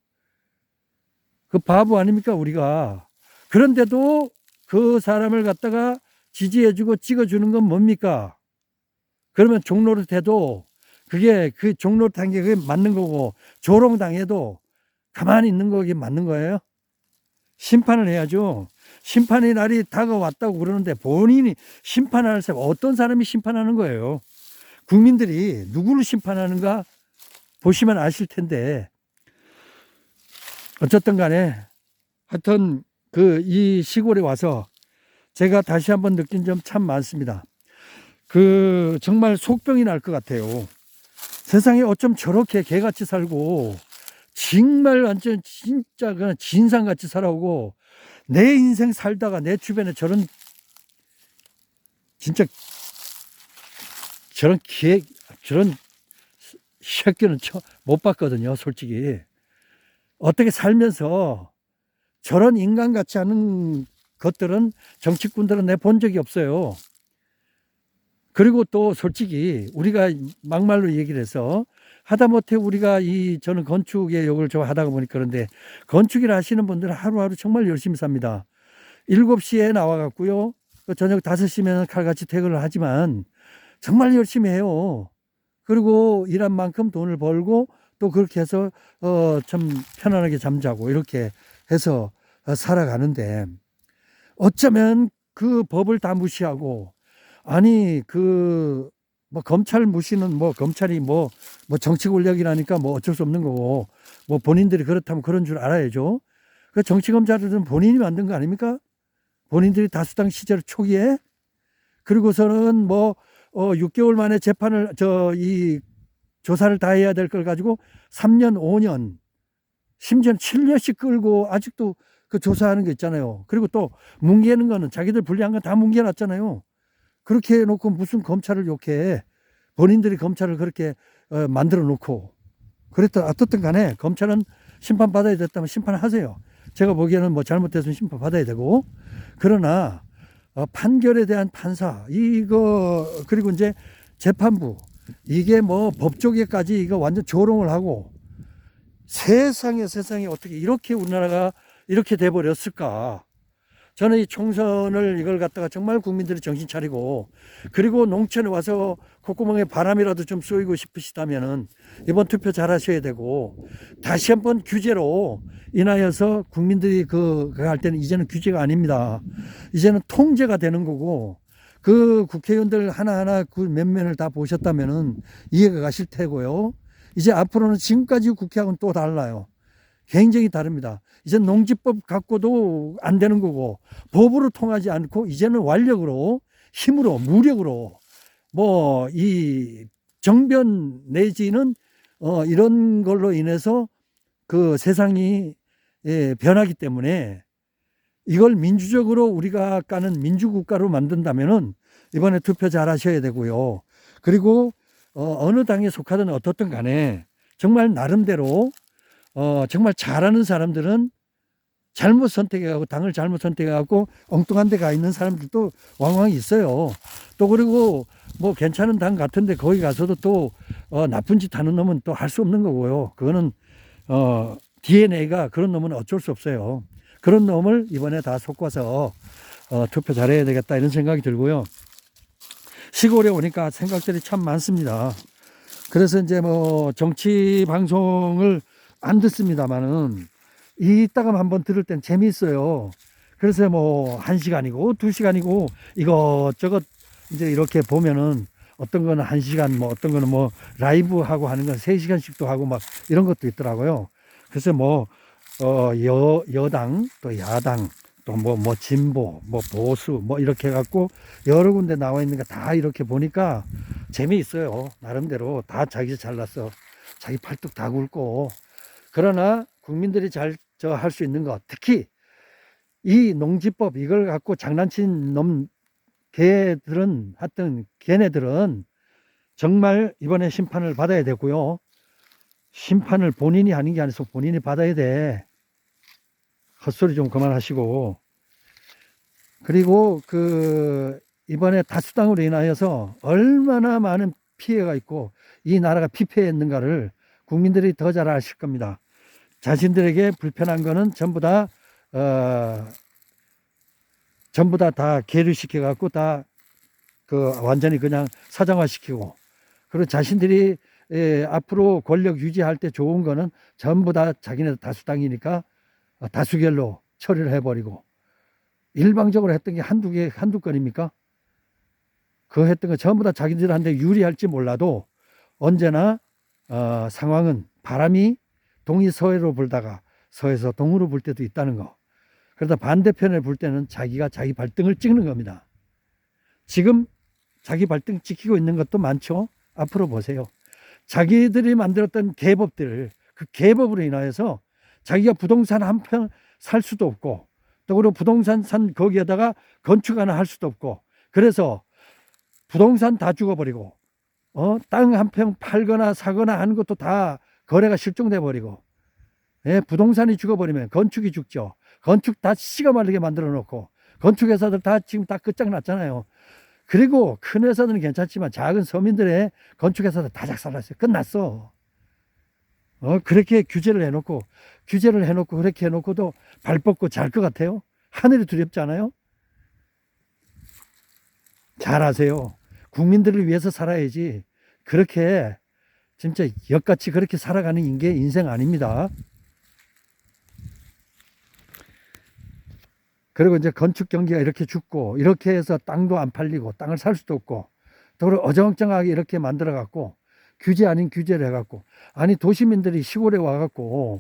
그 바보 아닙니까 우리가. 그런데도 그 사람을 갖다가 지지해주고 찍어주는 건 뭡니까? 그러면 종로를 해도 그게 그 종로 당게 그게 맞는 거고 조롱당해도 가만히 있는 거게 맞는 거예요? 심판을 해야죠. 심판의 날이 다가왔다고 그러는데 본인이 심판할 사람 어떤 사람이 심판하는 거예요? 국민들이 누구를 심판하는가 보시면 아실 텐데 어쨌든 간에 하여튼 이 시골에 와서 제가 다시 한번 느낀 점 참 많습니다. 정말 속병이 날 것 같아요. 세상에 어쩜 저렇게 개같이 살고 정말 완전 진짜 그냥 진상같이 살아오고 내 인생 살다가 내 주변에 저런 진짜 저런 새끼는 못 봤거든요. 솔직히 어떻게 살면서 저런 인간 같지 않은 것들은 정치꾼들은 내 본 적이 없어요. 그리고 또 솔직히 우리가 막말로 얘기를 해서 하다못해 우리가 저는 건축의 욕을 좀 하다가 보니까 그런데 건축일 하시는 분들은 하루하루 정말 열심히 삽니다. 7시에 나와갖고요. 저녁 5시면 칼같이 퇴근을 하지만 정말 열심히 해요. 그리고 일한 만큼 돈을 벌고 또 그렇게 해서 참 편안하게 잠자고 이렇게 해서 살아가는데 어쩌면 그 법을 다 무시하고 아니 뭐 검찰 무시는 뭐 검찰이 뭐 정치 권력이라니까 뭐 어쩔 수 없는 거고 뭐 본인들이 그렇다면 그런 줄 알아야죠. 그 정치 검찰들은 본인이 만든 거 아닙니까? 본인들이 다수당 시절 초기에 그리고서는 뭐 6개월 만에 재판을 이 조사를 다 해야 될 걸 가지고 3년, 5년, 심지어는 7년씩 끌고 아직도 그 조사하는 거 있잖아요. 그리고 또 뭉개는 거는 자기들 불리한 건 다 뭉개놨잖아요. 그렇게 해놓고 무슨 검찰을 욕해. 본인들이 검찰을 그렇게 만들어 놓고. 어떻든 간에 검찰은 심판받아야 됐다면 심판하세요. 제가 보기에는 뭐 잘못됐으면 심판받아야 되고. 그러나 판결에 대한 판사 이거 그리고 이제 재판부 이게 뭐 법조계까지 이거 완전 조롱을 하고 세상에 어떻게 이렇게 우리나라가 이렇게 돼 버렸을까? 저는 이 총선을 이걸 갖다가 정말 국민들이 정신 차리고 그리고 농촌에 와서 콧구멍에 바람이라도 좀 쏘이고 싶으시다면은 이번 투표 잘 하셔야 되고 다시 한번 규제로 인하여서 국민들이 할 때는 이제는 규제가 아닙니다. 이제는 통제가 되는 거고 그 국회의원들 하나하나 그 면면을 다 보셨다면은 이해가 가실 테고요. 이제 앞으로는 지금까지 국회하고는 또 달라요. 굉장히 다릅니다. 이제 농지법 갖고도 안 되는 거고 법으로 통하지 않고 이제는 완력으로 힘으로 무력으로 뭐 이 정변 내지는 이런 걸로 인해서 그 세상이 변하기 때문에 이걸 민주적으로 우리가 까는 민주국가로 만든다면은 이번에 투표 잘 하셔야 되고요. 그리고 어느 당에 속하든 어떻든 간에 정말 나름대로 정말 잘하는 사람들은 잘못 선택해가고 당을 잘못 선택해갖고 엉뚱한 데 가 있는 사람들도 왕왕 있어요. 또 그리고 뭐 괜찮은 당 같은데 거기 가서도 또 나쁜 짓 하는 놈은 또 할 수 없는 거고요. 그거는 DNA가 그런 놈은 어쩔 수 없어요. 그런 놈을 이번에 다 섞어서 투표 잘해야 되겠다 이런 생각이 들고요. 시골에 오니까 생각들이 참 많습니다. 그래서 이제 뭐 정치 방송을 안 듣습니다만은 이따가 한번 들을 땐 재미있어요. 그래서 뭐 1시간이고 2시간이고 이것저것 이제 이렇게 보면은 어떤 거는 1시간 뭐 어떤 거는 뭐 라이브 하고 하는 건 3시간씩도 하고 막 이런 것도 있더라고요. 그래서 뭐 여당 또 야당 또 뭐 진보 뭐 보수 뭐 이렇게 해갖고 여러 군데 나와 있는 거 다 이렇게 보니까 재미있어요. 나름대로 다 자기 잘났어. 자기 팔뚝 다 굵고 그러나 국민들이 잘 할 수 있는 것 특히 이 농지법 이걸 갖고 장난친 놈 걔네들은 정말 이번에 심판을 받아야 되고요. 심판을 본인이 하는 게 아니라 본인이 받아야 돼. 헛소리 좀 그만하시고 그리고 이번에 다수당으로 인하여서 얼마나 많은 피해가 있고 이 나라가 피폐했는가를 국민들이 더 잘 아실 겁니다. 자신들에게 불편한 거는 전부 다 계류시켜 갖고 다 완전히 그냥 사장화 시키고 그리고 자신들이 앞으로 권력 유지할 때 좋은 거는 전부 다 자기네 다수당이니까 다수결로 처리를 해버리고 일방적으로 했던 게 한두 건입니까? 그 했던 거 전부 다 자기들한테 유리할지 몰라도 언제나 상황은 바람이 동이 서해로 불다가 서에서 동으로 불 때도 있다는 거. 그러다 반대편에 불 때는 자기가 자기 발등을 찍는 겁니다. 지금 자기 발등 찍히고 있는 것도 많죠. 앞으로 보세요. 자기들이 만들었던 계법들, 그 계법으로 인하여서 자기가 부동산 한 평 살 수도 없고 또 그리고 부동산 산 거기에다가 건축 하나 할 수도 없고 그래서 부동산 다 죽어버리고 땅 한 평 팔거나 사거나 하는 것도 다 거래가 실종돼 버리고 부동산이 죽어버리면 건축이 죽죠. 건축 다 씨가 말리게 만들어 놓고 건축회사들 다 지금 다 끝장났잖아요. 그리고 큰 회사들은 괜찮지만 작은 서민들의 건축회사들 다 작살났어요. 끝났어. 그렇게 규제를 해놓고 그렇게 해놓고도 발 뻗고 잘 것 같아요. 하늘이 두렵지 않아요? 잘하세요. 국민들을 위해서 살아야지. 그렇게 진짜 역같이 그렇게 살아가는 게 인생 아닙니다. 그리고 이제 건축 경기가 이렇게 죽고 이렇게 해서 땅도 안 팔리고 땅을 살 수도 없고 또 어정쩡하게 이렇게 만들어 갖고 규제 아닌 규제를 해 갖고 아니 도시민들이 시골에 와 갖고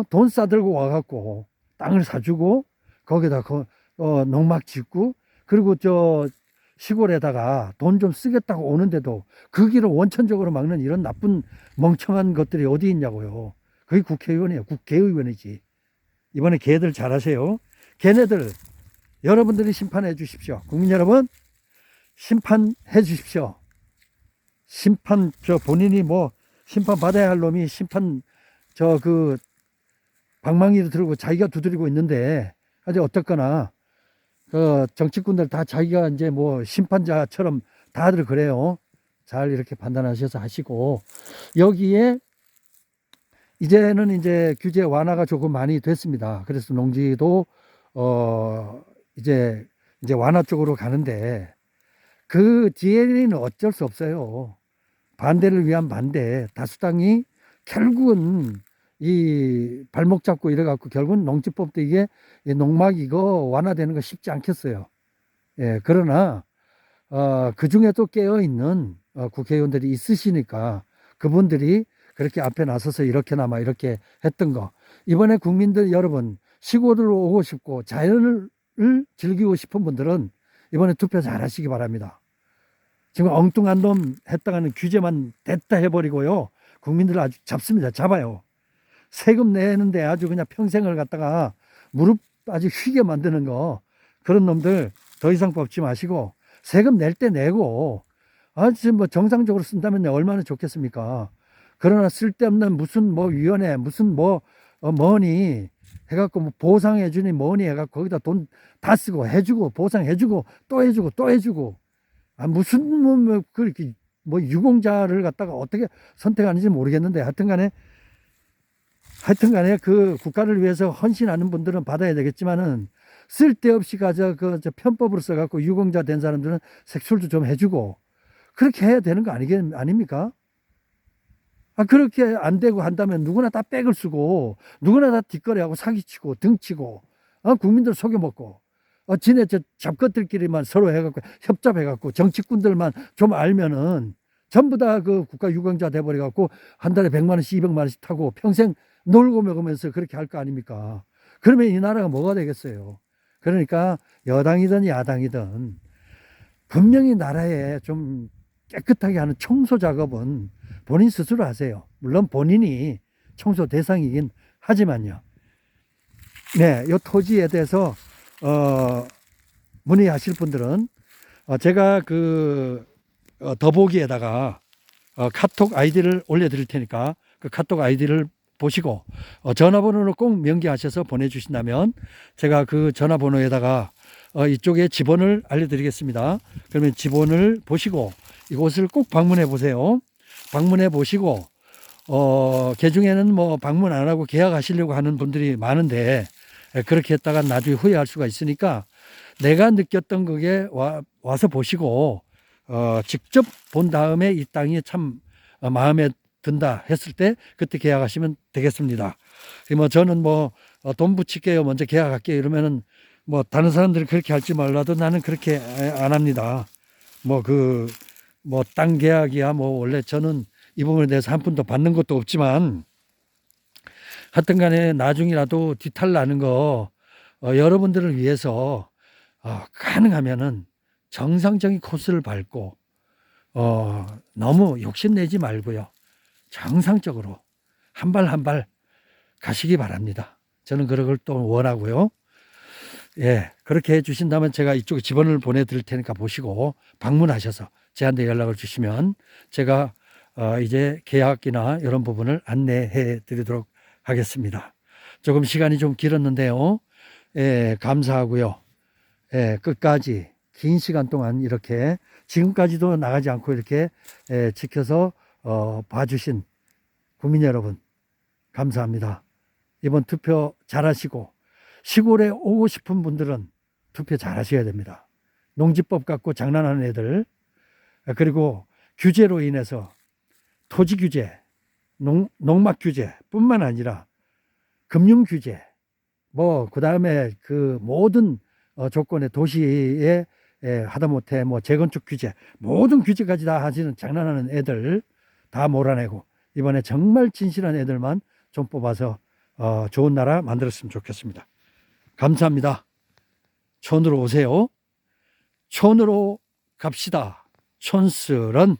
돈 싸들고 와 갖고 땅을 사주고 거기다 농막 짓고 그리고 시골에다가 돈 좀 쓰겠다고 오는데도 그 길을 원천적으로 막는 이런 나쁜 멍청한 것들이 어디 있냐고요. 그게 국회의원이에요. 국회의원이지. 이번에 걔들 잘하세요. 걔네들 여러분들이 심판해 주십시오. 국민 여러분 심판해 주십시오. 심판 본인이 뭐 심판 받아야 할 놈이 심판 방망이를 들고 자기가 두드리고 있는데 아주 어떻거나 그 정치꾼들 다 자기가 이제 뭐 심판자처럼 다들 그래요. 잘 이렇게 판단하셔서 하시고, 여기에 이제는 이제 규제 완화가 조금 많이 됐습니다. 그래서 농지도 이제 완화 쪽으로 가는데, 그 뒤에는 어쩔 수 없어요. 반대를 위한 반대. 다수당이 결국은 이 발목 잡고 이래갖고 결국은 농지법도 이게 농막 이거 완화되는 거 쉽지 않겠어요. 예, 그러나 그 중에 또 깨어 있는 국회의원들이 있으시니까 그분들이 그렇게 앞에 나서서 이렇게나마 이렇게 했던 거. 이번에 국민들 여러분 시골으로 오고 싶고 자연을 즐기고 싶은 분들은 이번에 투표 잘 하시기 바랍니다. 지금 엉뚱한 놈 했다가는 규제만 됐다 해버리고요. 국민들 아주 잡습니다. 잡아요. 세금 내는데 아주 그냥 평생을 갖다가 무릎 아주 휘게 만드는 거. 그런 놈들 더 이상 뽑지 마시고 세금 낼 때 내고 지금 뭐 정상적으로 쓴다면 얼마나 좋겠습니까? 그러나 쓸데없는 무슨 뭐 위원회 무슨 뭐 뭐니 해갖고 뭐 보상해주니 뭐니 해갖고 거기다 돈 다 쓰고 해주고 보상해주고 또 해주고 또 해주고 무슨 뭐 그렇게 뭐 유공자를 갖다가 어떻게 선택하는지 모르겠는데 하여튼간에 그 국가를 위해서 헌신하는 분들은 받아야 되겠지만은 쓸데없이 가져 그 편법으로 써갖고 유공자 된 사람들은 색출도 좀 해주고 그렇게 해야 되는 거 아닙니까? 그렇게 안 되고 한다면 누구나 다 백을 쓰고 누구나 다 뒷거래하고 사기치고 등치고 국민들 속여먹고 지네 저 잡것들끼리만 서로 해갖고 협잡해갖고 정치꾼들만 좀 알면은 전부 다 그 국가 유공자 돼버려갖고 한 달에 100만 원씩 200만 원씩 타고 평생 놀고 먹으면서 그렇게 할 거 아닙니까? 그러면 이 나라가 뭐가 되겠어요? 그러니까 여당이든 야당이든 분명히 나라에 좀 깨끗하게 하는 청소 작업은 본인 스스로 하세요. 물론 본인이 청소 대상이긴 하지만요. 네, 이 토지에 대해서 문의하실 분들은 제가 그 더보기에다가 카톡 아이디를 올려드릴 테니까 그 카톡 아이디를 보시고 전화번호를 꼭 명기하셔서 보내주신다면 제가 그 전화번호에다가 이쪽에 지번을 알려드리겠습니다. 그러면 지번을 보시고 이곳을 꼭 방문해 보세요. 방문해 보시고 개중에는 뭐 방문 안 하고 계약하시려고 하는 분들이 많은데 그렇게 했다가 나중에 후회할 수가 있으니까 내가 느꼈던 그게 와서 보시고 직접 본 다음에 이 땅이 참 마음에 든다 했을 때 그때 계약하시면 되겠습니다. 뭐 저는 뭐 돈 붙일게요 먼저 계약할게요 이러면은 뭐 다른 사람들이 그렇게 할지 몰라도 나는 그렇게 안 합니다. 뭐 땅 계약이야 뭐 원래 저는 이 부분에 대해서 한 푼도 받는 것도 없지만 하여튼 간에 나중이라도 뒤탈 나는 거 여러분들을 위해서 가능하면은 정상적인 코스를 밟고 너무 욕심내지 말고요. 정상적으로 한 발 한 발 가시기 바랍니다. 저는 그런 걸 또 원하고요. 예, 그렇게 해주신다면 제가 이쪽에 지번을 보내드릴 테니까 보시고 방문하셔서 저한테 연락을 주시면 제가 이제 계약이나 이런 부분을 안내해 드리도록 하겠습니다. 조금 시간이 좀 길었는데요. 예, 감사하고요. 예, 끝까지 긴 시간 동안 이렇게 지금까지도 나가지 않고 이렇게 지켜서 봐주신 국민 여러분 감사합니다. 이번 투표 잘하시고 시골에 오고 싶은 분들은 투표 잘하셔야 됩니다. 농지법 갖고 장난하는 애들 그리고 규제로 인해서 토지 규제, 농막 규제 뿐만 아니라 금융 규제 그 다음에 그 모든 조건의 도시에 하다못해 뭐 재건축 규제 모든 규제까지 다 하시는 장난하는 애들 다 몰아내고 이번에 정말 진실한 애들만 좀 뽑아서 좋은 나라 만들었으면 좋겠습니다. 감사합니다. 촌으로 오세요. 촌으로 갑시다. 촌스런